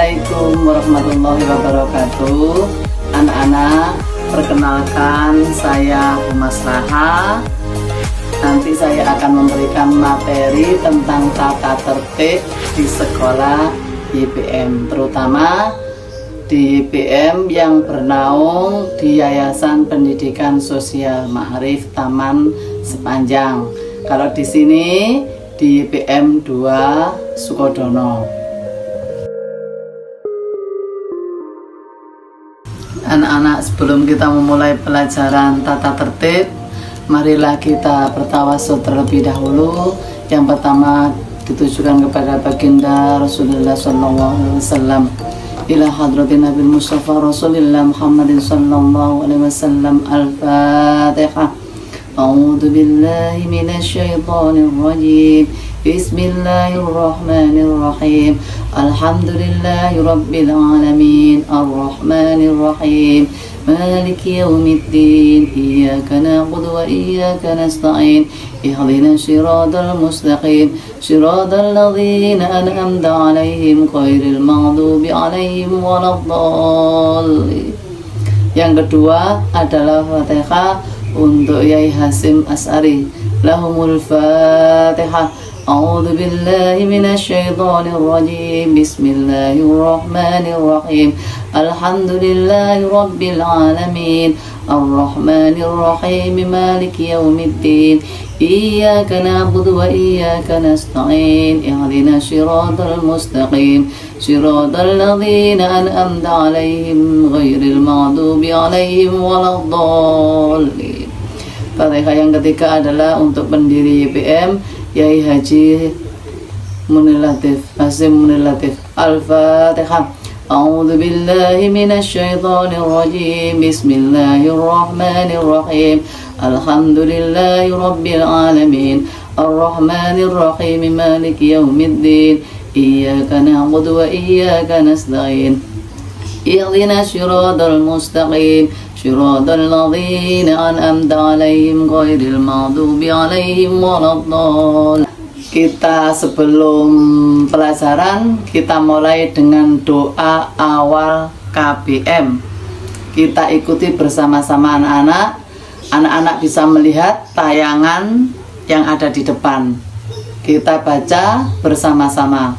Assalamualaikum warahmatullahi wabarakatuh. Anak-anak, perkenalkan saya Humas Raha. Nanti saya akan memberikan materi tentang tata tertib di sekolah YPM, terutama di YPM yang bernaung di Yayasan Pendidikan Sosial Ma'arif Taman Sepanjang. Kalau di sini di YPM 2 Sukodono. Anak-anak, sebelum kita memulai pelajaran tata tertib, marilah kita bertawasul terlebih dahulu. Yang pertama ditujukan kepada baginda Rasulullah SAW, ila hadratin Nabi Mustafa Rasulullah Muhammadin sallallahu alaihi wasallam. Al-Fatihah. A'udzu billahi minasyaitonir rajim. Bismillahirrahmanirrahim. Alhamdulillahi rabbil alamin. Arrahmanir rahim. Maliki yaumiddin. Iyyaka na'budu wa iyyaka nasta'in. Ihdinas siratal mustaqim. Siratal ladzina an'amta 'alaihim ghairil maghdubi 'alaihim waladdallin. Yang kedua adalah Fatihah untuk Yai Hasim As'ari. Lahumul Fatihah. A'udzu billahi minasyaitonir rajim. Bismillahirrahmanirrahim. Alhamdulillahi rabbil alamin. Arrahmanir rahim. Maliki yaumiddin. Iyyaka na'budu wa iyyaka nasta'in. Ihdinas siratal mustaqim. Siratal ladzina an'amta 'alaihim ghairil maghdubi 'alaihim waladdallin. Fatihah yang ketiga adalah untuk pendiri YPM, Yai Haji Munir Latif, Hasim Munir Latif. Al-Fatihah. A'udzu billahi minasyaitonir rajim. Bismillahirrahmanirrahim. Alhamdulillahi rabbil alamin. Arrahmanir rahim. Maliki yaumiddin. Iyyaka na'budu wa iyyaka nasta'in. Ihdinas siratal mustaqim. Siratal ladzina an'amta 'alaihim ghairil maghdubi 'alaihim waladdallin. Kita sebelum pelajaran, kita mulai dengan doa awal KBM. Kita ikuti bersama-sama anak-anak. Anak-anak bisa melihat tayangan yang ada di depan. Kita baca bersama-sama.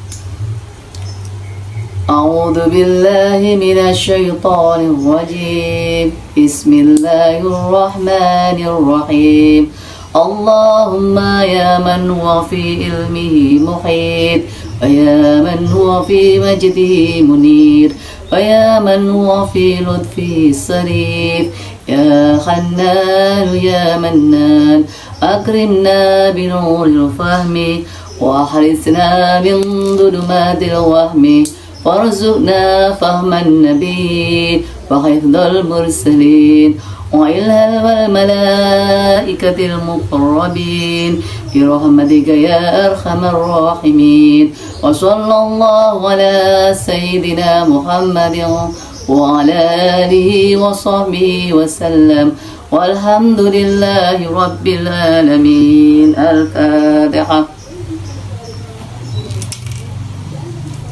A'udzu billahi minasyaitonir rajim. Bismillahirrahmanirrahim. Allahumma ya man huwa fi ilmihi muhit, wa ya man huwa fi majdihi munir, wa ya man huwa fi lutfihi sarif, ya Hannan ya Mannan, akrimna bi nuril fahmi wa ahrisna min dhulumatil wahmi, warzuqna fahman nabiyyin wa hifdzal mursalin wa ilhal malaikatil muqarrabin bi rahmatika ya arhamar rahimin. Wa sallallahu ala sayyidina Muhammadin wa ala alihi wa sahbihi wa sallam. Walhamdulillahi rabbil alamin. Al-Fatihah.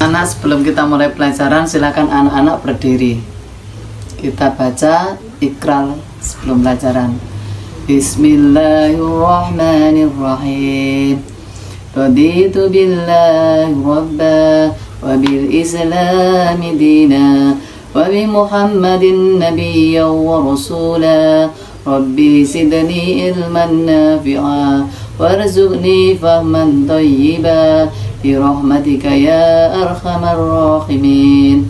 Anak, sebelum kita mulai pelajaran, silakan anak-anak berdiri. Kita baca Iqra sebelum pelajaran. Bismillahirrahmanirrahim. Raditu billahi rabba wa bil islami dina wa bi Muhammadin nabiyyan wa rasula. Rabbi zidni ilman nafi'a warzuqni fahman thayyiba bi rahmatika ya arhamar rahimin.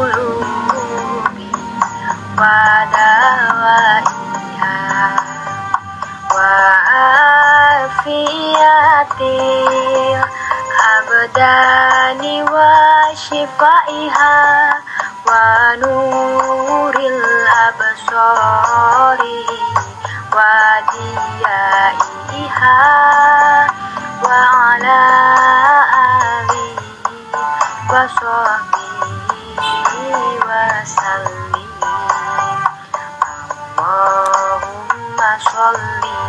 qulubi wa dawaiha wa afiyatil abdani wa shifaiha wa nuril absari wa diyaiha wa ala alihi wa sahbihi wa sallim. Allahumma sholli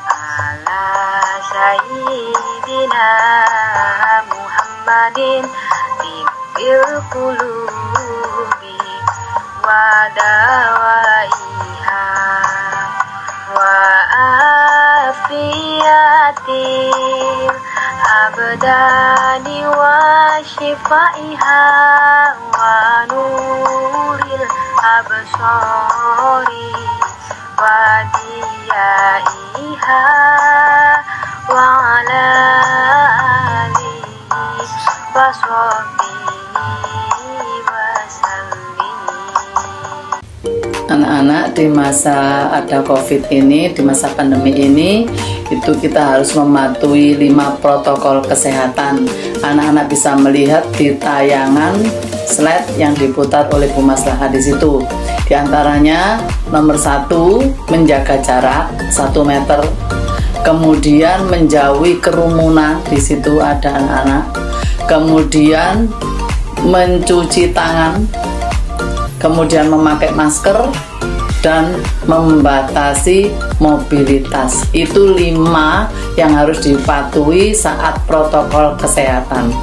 ala sayyidina Muhammadin tibbil qulubi wa dawaiha wa afiyatil abdani wa shifaiha wa nuril absari wa diyaiha wa ala alihi wa sahbihi wa sallim. Anak-anak, di masa ada COVID ini, di masa pandemi ini, itu kita harus mematuhi 5 protokol kesehatan. Anak-anak bisa melihat di tayangan slide yang diputar oleh Bu Maslahah di situ. Di antaranya nomor 1, menjaga jarak 1 meter. Kemudian menjauhi kerumunan, di situ ada anak-anak. Kemudian mencuci tangan. Kemudian memakai masker dan membatasi mobilitas. Itu 5 yang harus dipatuhi saat protokol kesehatan.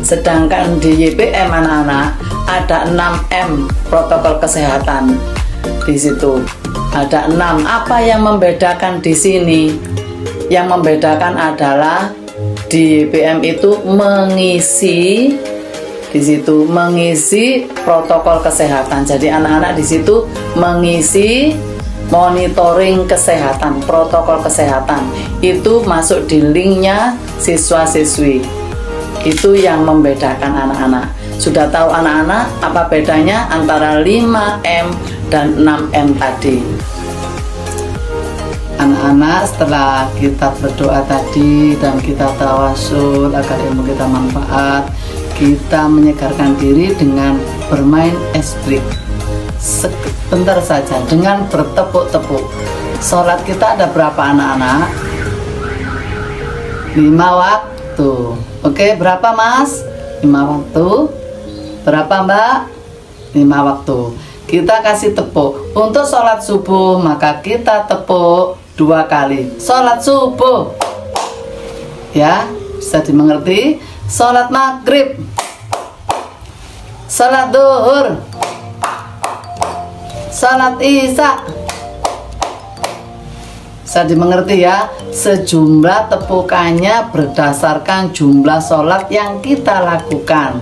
Sedangkan di YPM anak-anak ada 6M protokol kesehatan. Di situ ada 6. Apa yang membedakan di sini? Yang membedakan adalah di YPM itu mengisi protokol kesehatan. Jadi anak-anak di situ mengisi monitoring kesehatan, protokol kesehatan. Itu masuk di linknya siswa-siswi. Itu yang membedakan anak-anak. Sudah tahu anak-anak apa bedanya antara 5M dan 6M tadi? Anak-anak, setelah kita berdoa tadi dan kita tawasul agar ilmu kita manfaat, kita menyegarkan diri dengan bermain es-brik sebentar saja, dengan bertepuk-tepuk. Sholat kita ada berapa anak-anak? 5 waktu. Oke, berapa Mas? 5 waktu. Berapa Mbak? 5 waktu. Kita kasih tepuk. Untuk sholat subuh maka kita tepuk 2 kali. Sholat subuh, ya, bisa dimengerti. Sholat maghrib, sholat duhur, sholat isya. Bisa dimengerti ya. Sejumlah tepukannya berdasarkan jumlah sholat yang kita lakukan.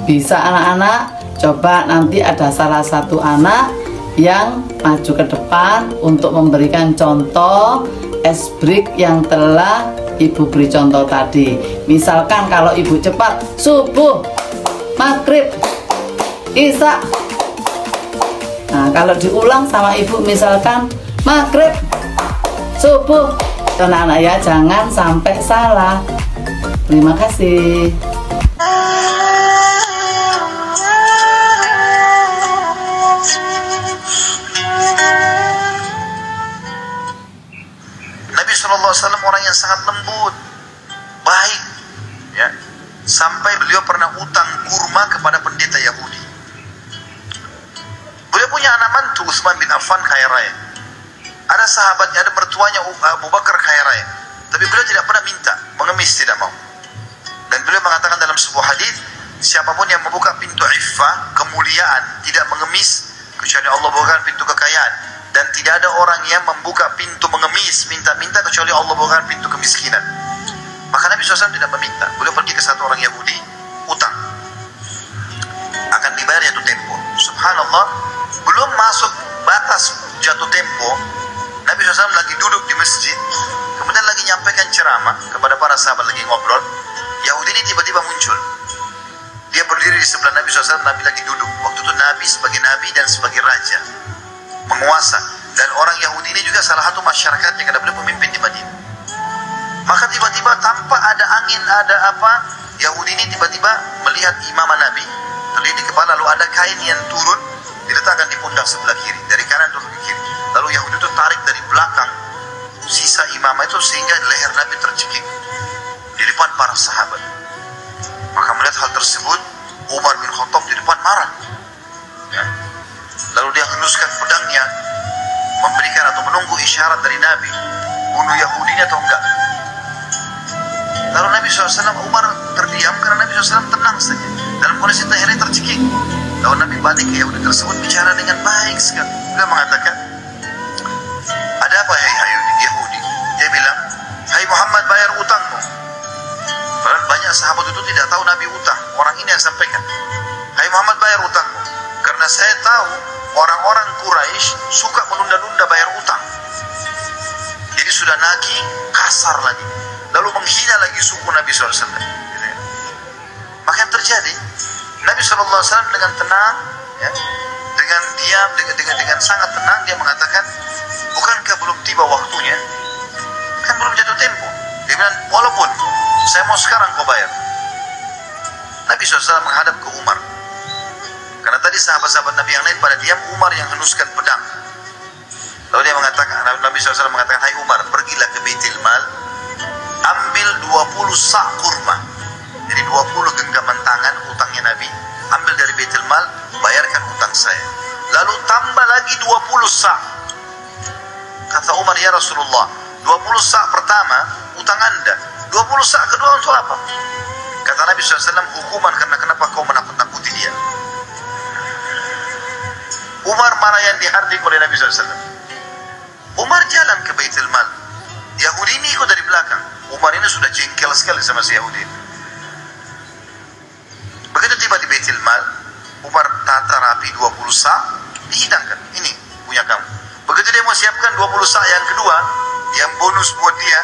Bisa anak-anak? Coba nanti ada salah satu anak yang maju ke depan untuk memberikan contoh es-brik yang telah Ibu beri contoh tadi. Misalkan kalau Ibu cepat, subuh, maghrib, isya. Nah, kalau diulang sama Ibu misalkan maghrib, subuh. Anak-anak ya, jangan sampai salah. Terima kasih. Nabi SAW orang yang sangat lembut, baik, ya. Sampai beliau pernah utang kurma kepada pendeta Yahudi. Beliau punya anak mantu Utsman bin Affan kaya raya. Ada sahabatnya, ada mertuanya Abu Bakar kaya raya. Tapi beliau tidak pernah minta, mengemis tidak mau. Dan beliau mengatakan dalam sebuah hadis, siapapun yang membuka pintu iffah, kemuliaan, tidak mengemis, kecuali Allah bukakan pintu kekayaan. Dan tidak ada orang yang membuka pintu mengemis, minta-minta, kecuali Allah bukakan pintu kemiskinan. Maka Nabi SAW tidak meminta. Beliau pergi ke satu orang Yahudi, utang, akan dibayar jatuh tempo. Subhanallah, belum masuk batas jatuh tempo, Nabi SAW lagi duduk di masjid, kemudian lagi nyampaikan ceramah kepada para sahabat, lagi ngobrol. Yahudi ini tiba-tiba muncul. Dia di sebelah Nabi SAW, Nabi lagi duduk. Waktu itu Nabi sebagai Nabi dan sebagai Raja, penguasa. Dan orang Yahudi ini juga salah satu masyarakatnya, karena beliau pemimpin di Madinah. Maka tiba-tiba tanpa ada angin, ada apa, Yahudi ini tiba-tiba melihat imamah Nabi, terlihat di kepala, lalu ada kain yang turun, diletakkan di pundak sebelah kiri, dari kanan turun ke kiri. Lalu Yahudi itu tarik dari belakang sisa imamah itu sehingga leher Nabi tercekik di depan para sahabat. Maka melihat hal tersebut, Umar bin Khattab di depan marah. Ya. Lalu dia henuskan pedangnya, memberikan atau menunggu isyarat dari Nabi, bunuh Yahudinya atau enggak. Lalu Nabi SAW, Umar terdiam karena Nabi SAW tenang saja dalam kondisi lehernya tercekik. Lalu Nabi balik ke Yahudi tersebut, bicara dengan baik sekali. Dia mengatakan, ada apa hai Yahudi? Dia bilang, hai Muhammad, bayar utangmu. Padahal banyak sahabat itu tidak tahu Nabi utang. Orang ini yang sampaikan, hai Muhammad, bayar utangmu. Karena saya tahu orang-orang Quraisy suka menunda-nunda bayar utang. Jadi sudah nagih, kasar lagi, lalu menghina lagi suku Nabi SAW. Maka yang terjadi, Nabi SAW dengan tenang, ya, dengan diam, dengan sangat tenang, dia mengatakan, bukankah belum tiba waktunya? Kan belum jatuh tempo. Dia bilang, walaupun saya mau sekarang kau bayar. Nabi SAW menghadap ke Umar. Karena tadi sahabat-sahabat Nabi yang lain pada diam, Umar yang henuskan pedang. Lalu dia mengatakan, Nabi SAW mengatakan, hai Umar, pergilah ke Baitul Mal, ambil 20 sak kurma. Jadi 20 genggaman tangan utangnya Nabi, ambil dari Baitul Mal, bayarkan utang saya. Lalu tambah lagi 20 sak. Kata Umar, ya Rasulullah, 20 sak pertama utang Anda, 20 sak kedua untuk apa? Kata Nabi SAW, hukuman karena kenapa kau menakut-nakuti dia. Umar marah yang dihardik oleh Nabi SAW. Umar jalan ke Baitul Mal, Yahudi ini ikut dari belakang. Umar ini sudah jengkel sekali sama si Yahudi. Begitu tiba di Baitul Mal, Umar tata rapi 20 sak, dihidangkan, ini punya kamu. Begitu dia mau siapkan 20 sak yang kedua, yang bonus buat dia,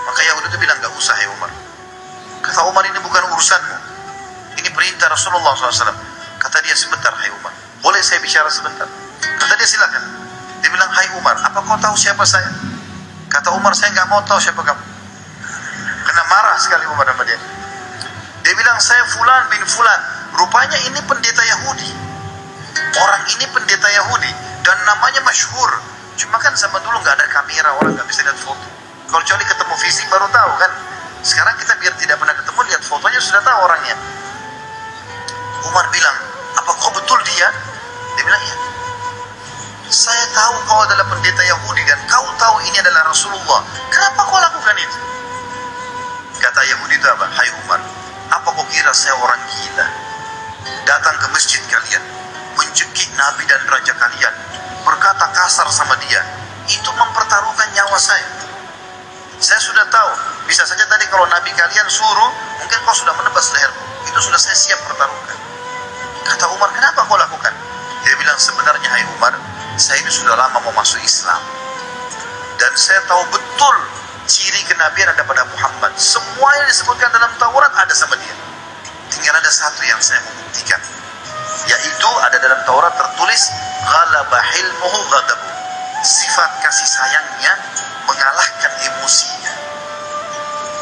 maka Yahudi itu bilang, gak usah ya Umar. Kata Umar, ini bukan urusanmu, ini perintah Rasulullah SAW. Kata dia, sebentar hai Umar, boleh saya bicara sebentar? Kata dia, silakan. Dia bilang, hai Umar, apa kau tahu siapa saya? Kata Umar, saya nggak mau tahu siapa kamu. Karena marah sekali Umar sama dia. Dia bilang, saya Fulan bin Fulan. Rupanya ini pendeta Yahudi. Orang ini pendeta Yahudi dan namanya masyhur. Cuma kan zaman dulu nggak ada kamera, orang nggak bisa lihat foto. Kalau kecuali ketemu fisik baru tahu kan. Sekarang kita biar tidak pernah ketemu, lihat fotonya sudah tahu orangnya. Umar bilang, apa kau betul dia? Dia bilang, iya. Saya tahu kau adalah pendeta Yahudi dan kau tahu ini adalah Rasulullah. Kenapa kau lakukan itu? Kata Yahudi itu apa? Hai Umar, apa kau kira saya orang gila? Datang ke masjid kalian, mencekik Nabi dan raja kalian, berkata kasar sama dia. Itu mempertaruhkan nyawa saya. Saya sudah tahu, bisa saja tadi kalau Nabi kalian suruh, mungkin kau sudah menebas leherku. Itu sudah saya siap pertaruhkan. Kata Umar, kenapa kau lakukan? Dia bilang, sebenarnya hai Umar, saya ini sudah lama mau masuk Islam. Dan saya tahu betul ciri kenabian ada pada Muhammad. Semua yang disebutkan dalam Taurat ada sama dia. Tinggal ada satu yang saya mau buktikan. Yaitu ada dalam Taurat tertulis, ghalaba hilmuhu ghadabu. Sifat kasih sayangnya mengalahkan emosinya.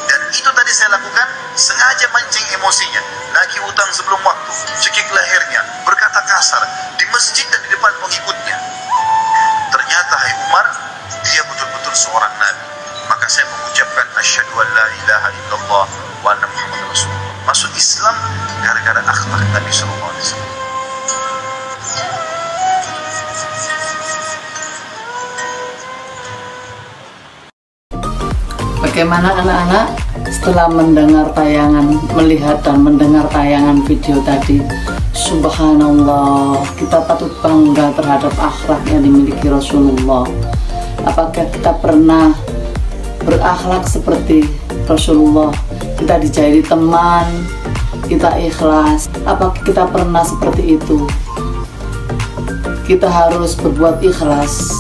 Dan itu tadi saya lakukan, sengaja mancing emosinya. Nagih utang sebelum waktu, cekik lehernya, berkata kasar di masjid dan di depan pengikutnya. Ternyata hai Umar, dia betul-betul seorang nabi. Maka saya mengucapkan asyhadu an la ilaha illallah wa anna Muhammadar Rasulullah. Masuk Islam gara-gara akhlak Nabi sallallahu alaihi wasallam. Bagaimana anak-anak setelah mendengar tayangan, melihat dan mendengar tayangan video tadi? Subhanallah, kita patut bangga terhadap akhlak yang dimiliki Rasulullah. Apakah kita pernah berakhlak seperti Rasulullah? Kita dijadi teman, kita ikhlas. Apakah kita pernah seperti itu? Kita harus berbuat ikhlas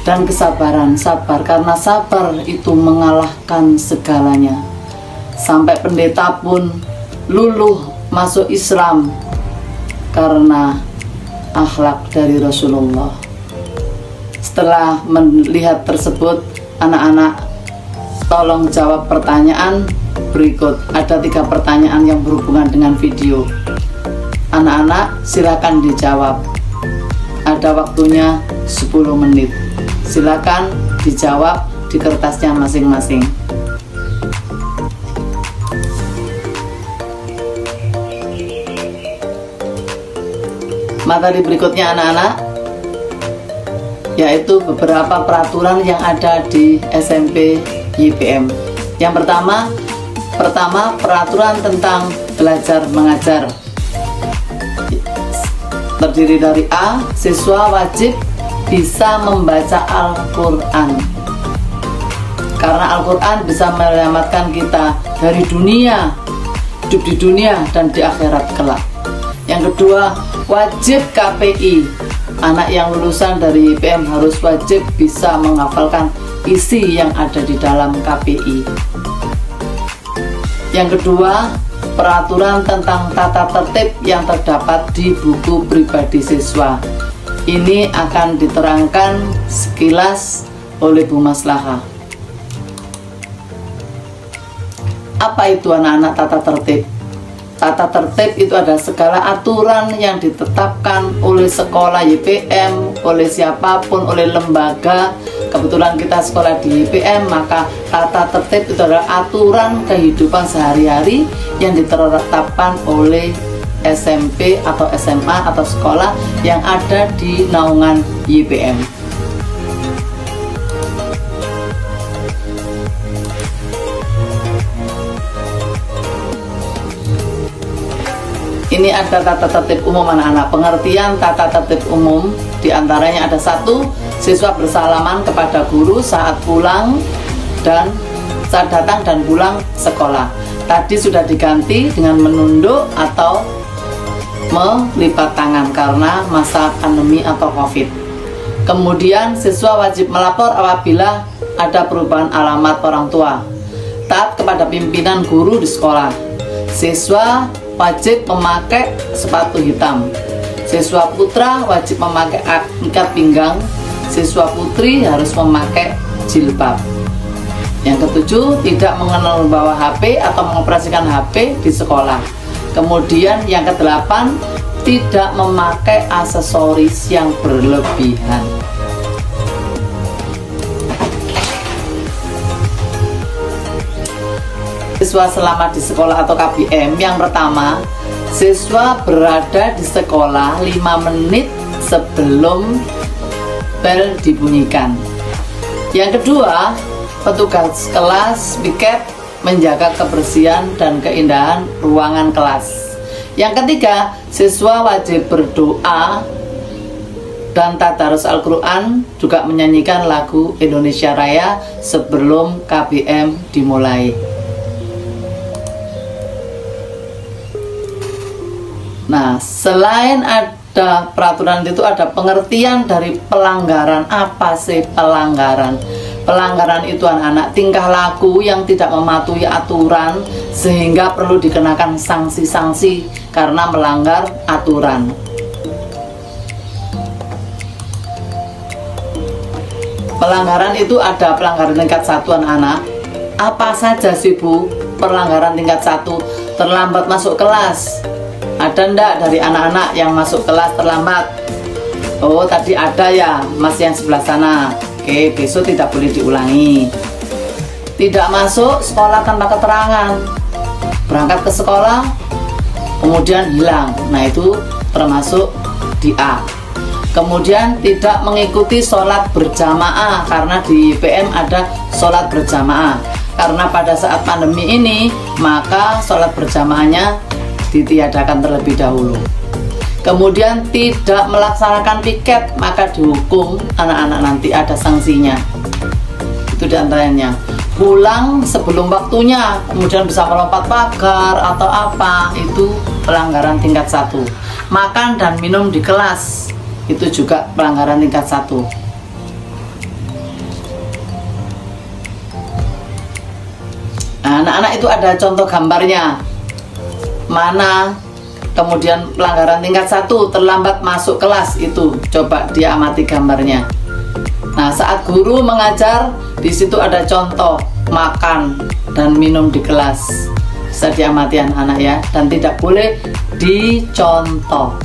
dan kesabaran, sabar, karena sabar itu mengalahkan segalanya. Sampai pendeta pun luluh masuk Islam karena akhlak dari Rasulullah. Setelah melihat tersebut, anak-anak tolong jawab pertanyaan berikut. Ada 3 pertanyaan yang berhubungan dengan video. Anak-anak silakan dijawab. Ada waktunya 10 menit. Silakan dijawab di kertasnya masing-masing. Materi berikutnya anak-anak, yaitu beberapa peraturan yang ada di SMP YPM. Yang pertama peraturan tentang belajar mengajar. Terdiri dari A, siswa wajib bisa membaca Al-Quran, karena Al-Quran bisa menyelamatkan kita dari dunia, hidup di dunia dan di akhirat kelak. Yang kedua, wajib KPI. Anak yang lulusan dari YPM harus wajib bisa menghafalkan isi yang ada di dalam KPI. Yang kedua, peraturan tentang tata tertib yang terdapat di buku pribadi siswa. Ini akan diterangkan sekilas oleh Bu Maslahah. Apa itu anak-anak tata tertib? Tata tertib itu adalah segala aturan yang ditetapkan oleh sekolah YPM, oleh siapapun, oleh lembaga. Kebetulan kita sekolah di YPM, maka tata tertib itu adalah aturan kehidupan sehari-hari yang ditetapkan oleh SMP atau SMA atau sekolah yang ada di naungan YPM. Ini ada tata tertib umum anak-anak. Pengertian tata tertib umum diantaranya ada 1, siswa bersalaman kepada guru saat pulang dan saat datang dan pulang sekolah. Tadi sudah diganti dengan menunduk atau melipat tangan karena masa pandemi atau COVID. Kemudian siswa wajib melapor apabila ada perubahan alamat orang tua. Taat kepada pimpinan guru di sekolah. Siswa wajib memakai sepatu hitam. Siswa putra wajib memakai ikat pinggang. Siswa putri harus memakai jilbab. Yang ketujuh, tidak mengenal membawa HP atau mengoperasikan HP di sekolah. Kemudian yang kedelapan, tidak memakai aksesoris yang berlebihan. Siswa selama di sekolah atau KBM. Yang pertama, siswa berada di sekolah 5 menit sebelum bel dibunyikan. Yang kedua, petugas kelas piket menjaga kebersihan dan keindahan ruangan kelas. Yang ketiga, siswa wajib berdoa dan tadarus Al-Quran, juga menyanyikan lagu Indonesia Raya sebelum KBM dimulai. Nah, selain ada peraturan itu, ada pengertian dari pelanggaran. Apa sih pelanggaran? Pelanggaran itu anak-anak tingkah laku yang tidak mematuhi aturan sehingga perlu dikenakan sanksi-sanksi karena melanggar aturan. Pelanggaran itu ada pelanggaran tingkat 1 anak-anak. Apa saja sih Bu pelanggaran tingkat 1? Terlambat masuk kelas. Ada ndak dari anak-anak yang masuk kelas terlambat? Oh, tadi ada ya, Mas yang sebelah sana. Oke, besok tidak boleh diulangi. Tidak masuk sekolah tanpa keterangan. Berangkat ke sekolah, kemudian hilang. Nah, itu termasuk di A. Kemudian tidak mengikuti sholat berjamaah, karena di IPM ada sholat berjamaah. Karena pada saat pandemi ini, maka sholat berjamaahnya ditiadakan terlebih dahulu. Kemudian tidak melaksanakan piket, maka dihukum anak-anak, nanti ada sanksinya. Itu diantaranya. Pulang sebelum waktunya, kemudian bisa melompat pagar atau apa, itu pelanggaran tingkat 1. Makan dan minum di kelas, itu juga pelanggaran tingkat 1. Nah, anak-anak itu ada contoh gambarnya. mana. Kemudian pelanggaran tingkat 1, terlambat masuk kelas, itu coba diamati gambarnya. Nah, saat guru mengajar, di situ ada contoh makan dan minum di kelas. Bisa diamati anak-anak ya, dan tidak boleh dicontoh.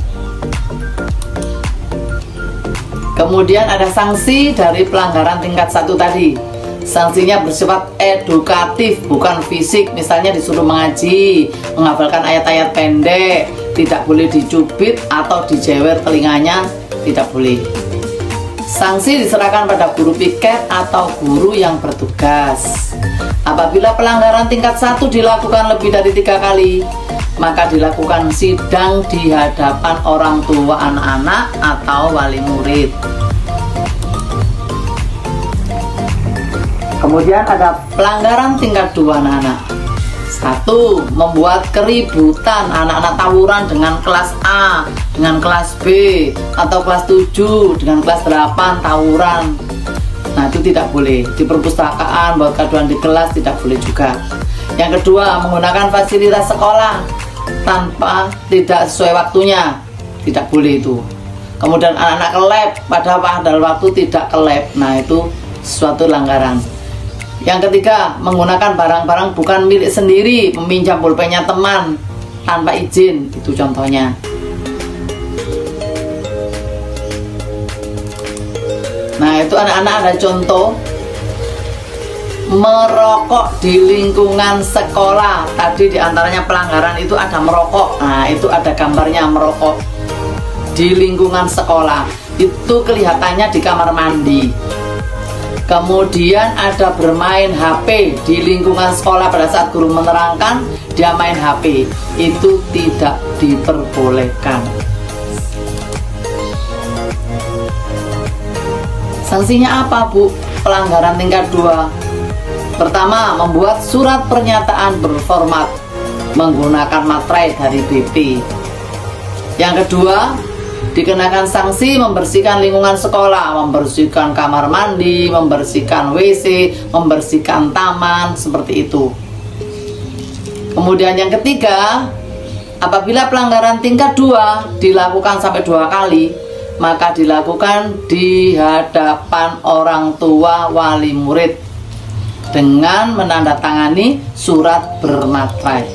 Kemudian ada sanksi dari pelanggaran tingkat 1 tadi. Sanksinya bersifat edukatif, bukan fisik. Misalnya disuruh mengaji, menghafalkan ayat-ayat pendek, tidak boleh dicubit atau dijewer telinganya, tidak boleh. Sanksi diserahkan pada guru piket atau guru yang bertugas. Apabila pelanggaran tingkat 1 dilakukan lebih dari 3 kali, maka dilakukan sidang di hadapan orang tua anak-anak atau wali murid. Kemudian ada pelanggaran tingkat 2 anak-anak. 1. Membuat keributan, anak-anak tawuran dengan kelas A, dengan kelas B, atau kelas 7, dengan kelas 8 tawuran. Nah, itu tidak boleh. Di perpustakaan, buat gaduhan di kelas, tidak boleh juga. Yang kedua, menggunakan fasilitas sekolah tanpa tidak sesuai waktunya, tidak boleh itu. Kemudian anak-anak ke lab pada waktu tidak ke lab. Nah, itu suatu pelanggaran. Yang ketiga, menggunakan barang-barang bukan milik sendiri, meminjam pulpennya teman tanpa izin, itu contohnya. Nah, itu anak-anak ada contoh merokok di lingkungan sekolah. Tadi diantaranya pelanggaran itu ada merokok. Nah, itu ada gambarnya merokok di lingkungan sekolah. Itu kelihatannya di kamar mandi. Kemudian ada bermain HP di lingkungan sekolah pada saat guru menerangkan, dia main HP. Itu tidak diperbolehkan. Sanksinya apa, Bu? Pelanggaran tingkat 2. Pertama, membuat surat pernyataan berformat menggunakan materai dari BP. Yang kedua, dikenakan sanksi membersihkan lingkungan sekolah, membersihkan kamar mandi, membersihkan WC, membersihkan taman, seperti itu. Kemudian yang ketiga, apabila pelanggaran tingkat 2 dilakukan sampai 2 kali, maka dilakukan di hadapan orang tua wali murid dengan menandatangani surat bermaterai.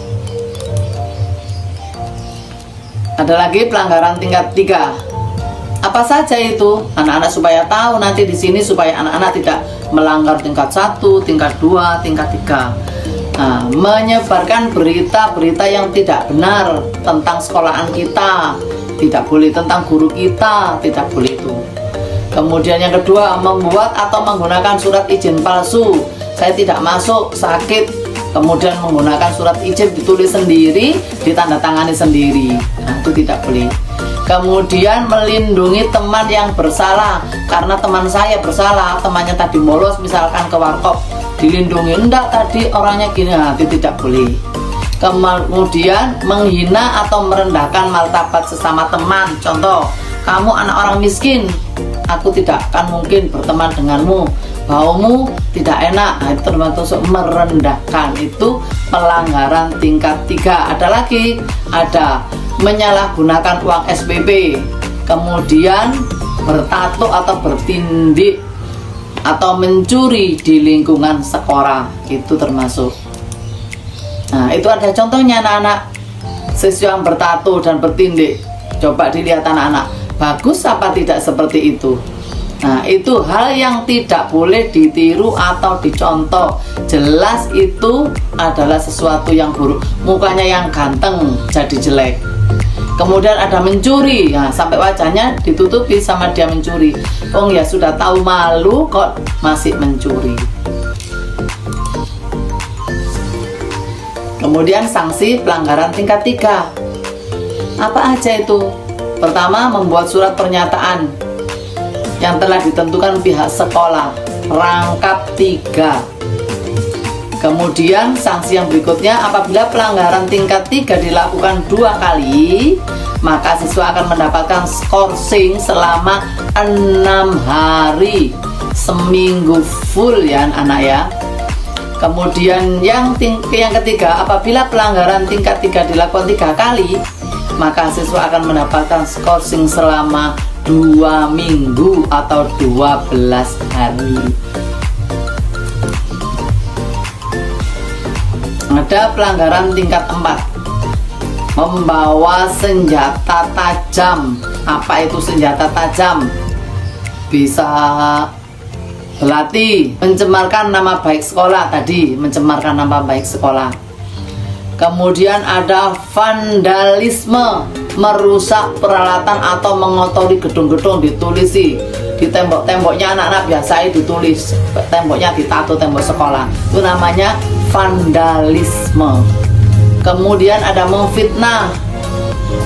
Ada lagi pelanggaran tingkat 3. Apa saja itu? Anak-anak supaya tahu nanti di sini, supaya anak-anak tidak melanggar tingkat 1, tingkat 2, tingkat 3. Nah, menyebarkan berita-berita yang tidak benar tentang sekolahan kita, tidak boleh, tentang guru kita, tidak boleh itu. Kemudian yang kedua, membuat atau menggunakan surat izin palsu. Saya tidak masuk, sakit, kemudian menggunakan surat izin ditulis sendiri, ditandatangani sendiri. Nah, itu tidak boleh. Kemudian melindungi teman yang bersalah, karena teman saya bersalah, temannya tadi bolos misalkan ke warkop, dilindungi, enggak tadi orangnya gini. Nah, itu tidak boleh. Kemudian menghina atau merendahkan martabat sesama teman. Contoh, kamu anak orang miskin, aku tidak akan mungkin berteman denganmu, baumu tidak enak. Nah, itu termasuk merendahkan, itu pelanggaran tingkat 3. Ada lagi, ada menyalahgunakan uang SPP, kemudian bertato atau bertindik atau mencuri di lingkungan sekolah, itu termasuk. Nah, itu ada contohnya anak-anak, siswa yang bertato dan bertindik. Coba dilihat anak-anak, bagus apa tidak seperti itu? Nah, itu hal yang tidak boleh ditiru atau dicontoh. Jelas itu adalah sesuatu yang buruk. Mukanya yang ganteng jadi jelek. Kemudian ada mencuri, nah, sampai wajahnya ditutupi sama dia mencuri. Oh ya, sudah tahu malu kok masih mencuri. Kemudian sanksi pelanggaran tingkat 3. Apa aja itu? Pertama, membuat surat pernyataan yang telah ditentukan pihak sekolah, rangkap 3. Kemudian sanksi yang berikutnya, apabila pelanggaran tingkat 3 dilakukan 2 kali, maka siswa akan mendapatkan skorsing selama 6 hari, seminggu full ya anak ya. Kemudian yang ketiga, apabila pelanggaran tingkat 3 dilakukan 3 kali, maka siswa akan mendapatkan skorsing selama 2 minggu atau 12 hari. Ada pelanggaran tingkat 4, membawa senjata tajam. Apa itu senjata tajam? Bisa belati, mencemarkan nama baik sekolah tadi, mencemarkan nama baik sekolah. Kemudian ada vandalisme, merusak peralatan atau mengotori gedung-gedung, ditulisi di tembok-temboknya anak-anak biasa ditulis, temboknya ditato, tembok sekolah, itu namanya vandalisme. Kemudian ada memfitnah,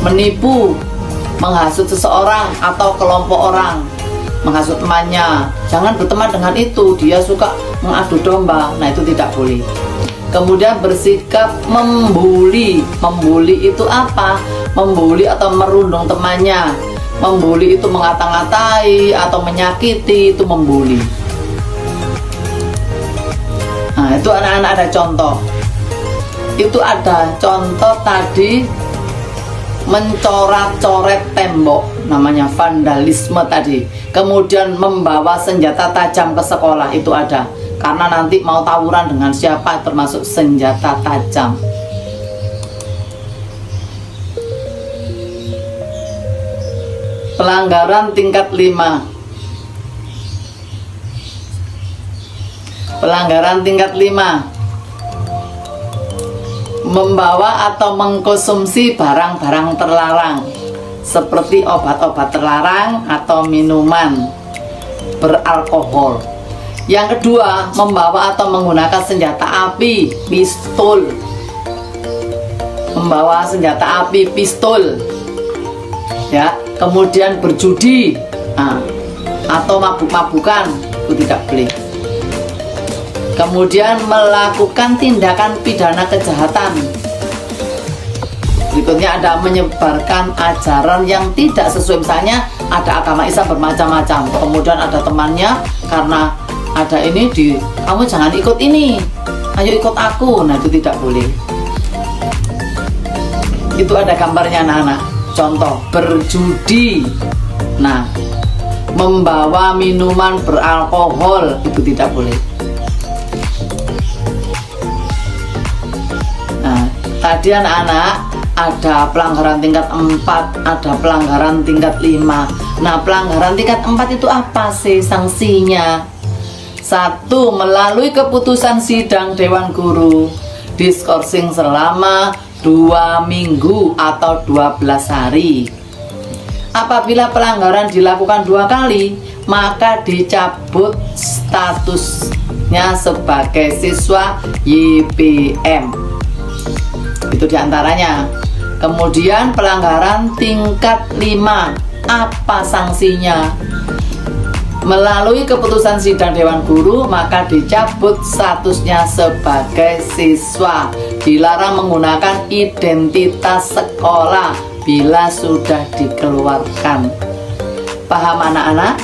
menipu, menghasut seseorang atau kelompok orang, menghasut temannya, jangan berteman dengan itu, dia suka mengadu domba, nah itu tidak boleh. Kemudian bersikap membuli. Membuli itu apa? Membuli atau merundung temannya. Membuli itu mengata-ngatai atau menyakiti, itu membuli. Nah itu anak-anak ada contoh. Itu ada contoh tadi, mencoret-coret tembok, namanya vandalisme tadi. Kemudian membawa senjata tajam ke sekolah, itu ada, karena nanti mau tawuran dengan siapa, termasuk senjata tajam. Pelanggaran tingkat 5. Pelanggaran tingkat 5, membawa atau mengkonsumsi barang-barang terlarang seperti obat-obat terlarang atau minuman beralkohol. Yang kedua, membawa atau menggunakan senjata api, pistol. Membawa senjata api, pistol. Ya, kemudian berjudi, atau mabuk-mabukan, itu tidak boleh. Kemudian melakukan tindakan pidana kejahatan. Berikutnya ada menyebarkan ajaran yang tidak sesuai. Misalnya ada agama Islam bermacam-macam, kemudian ada temannya, karena ada ini, kamu jangan ikut ini, ayo ikut aku, nah itu tidak boleh. Itu ada gambarnya anak-anak. Contoh, berjudi, nah membawa minuman beralkohol, itu tidak boleh. Nah tadi anak-anak ada pelanggaran tingkat 4, ada pelanggaran tingkat 5. Nah pelanggaran tingkat 4 itu apa sih sanksinya? 1. Melalui keputusan sidang Dewan Guru, diskorsing selama 2 minggu atau 12 hari. Apabila pelanggaran dilakukan 2 kali, maka dicabut statusnya sebagai siswa YPM. Itu diantaranya. Kemudian pelanggaran tingkat 5, apa sanksinya? Melalui keputusan sidang Dewan Guru, maka dicabut statusnya sebagai siswa. Dilarang menggunakan identitas sekolah bila sudah dikeluarkan. Paham anak-anak?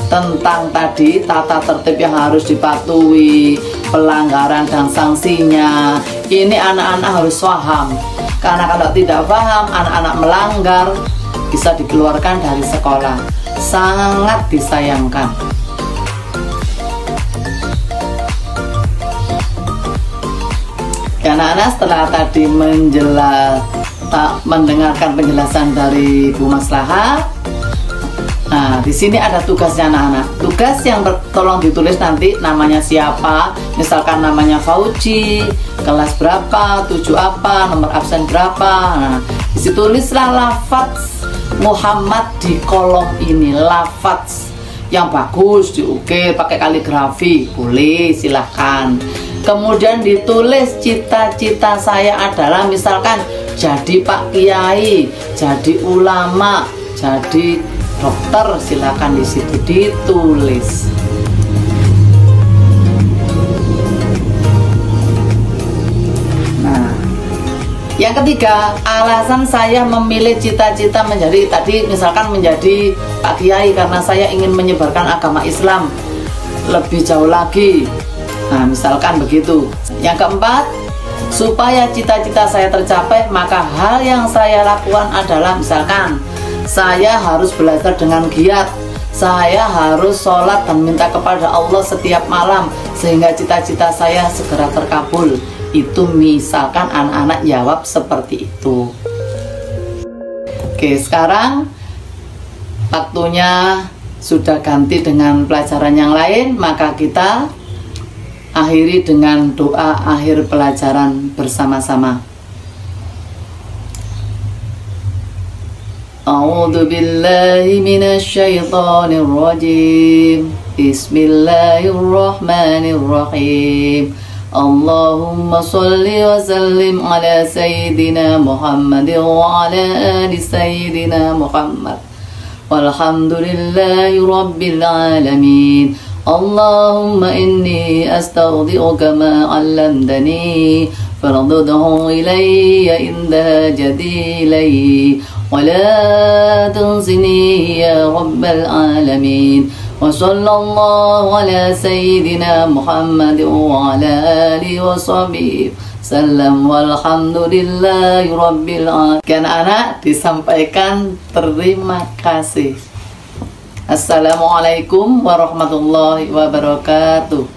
Tentang tadi tata tertib yang harus dipatuhi, pelanggaran dan sanksinya. Ini anak-anak harus paham. Karena kalau tidak paham, anak-anak melanggar, bisa dikeluarkan dari sekolah. Sangat disayangkan. Anak-anak setelah tadi mendengarkan penjelasan dari Bu Maslahah, nah di sini ada tugasnya anak-anak. Tugas yang tolong ditulis nanti namanya siapa, misalkan namanya Fauji, kelas berapa, 7 apa, nomor absen berapa. Nah, ditulislah lafaz Muhammad di kolom ini, lafaz yang bagus, diukir pakai kaligrafi, boleh, silahkan. Kemudian ditulis cita-cita saya adalah misalkan jadi Pak Kiai, jadi ulama, jadi dokter, silahkan di situ ditulis. Nah, yang ketiga, alasan saya memilih cita-cita menjadi tadi misalkan menjadi Pak Kiai karena saya ingin menyebarkan agama Islam lebih jauh lagi. Nah, misalkan begitu. Yang keempat, supaya cita-cita saya tercapai, maka hal yang saya lakukan adalah misalkan saya harus belajar dengan giat, saya harus sholat dan minta kepada Allah setiap malam sehingga cita-cita saya segera terkabul. Itu misalkan anak-anak jawab seperti itu. Oke, sekarang waktunya sudah ganti dengan pelajaran yang lain, maka kita akhiri dengan doa akhir pelajaran bersama-sama. A'udzu billahi minasy syaithanir rajim. Bismillahirrahmanirrahim. Allahumma shalli wa sallim ala sayyidina Muhammad wa ala ali sayyidina Muhammad. Walhamdulillahi rabbil alamin. Allahumma inni astaghfiruka ma 'allamtani fardudhu ilayya inda jadilai wa la tunsini ya rabbal alamin. Wa sallallahu ala sayyidina Muhammad wa ala alihi wa sahbihi sallam walhamdulillahi rabbil alamin. Anak-anak disampaikan terima kasih. Assalamualaikum warahmatullahi wabarakatuh.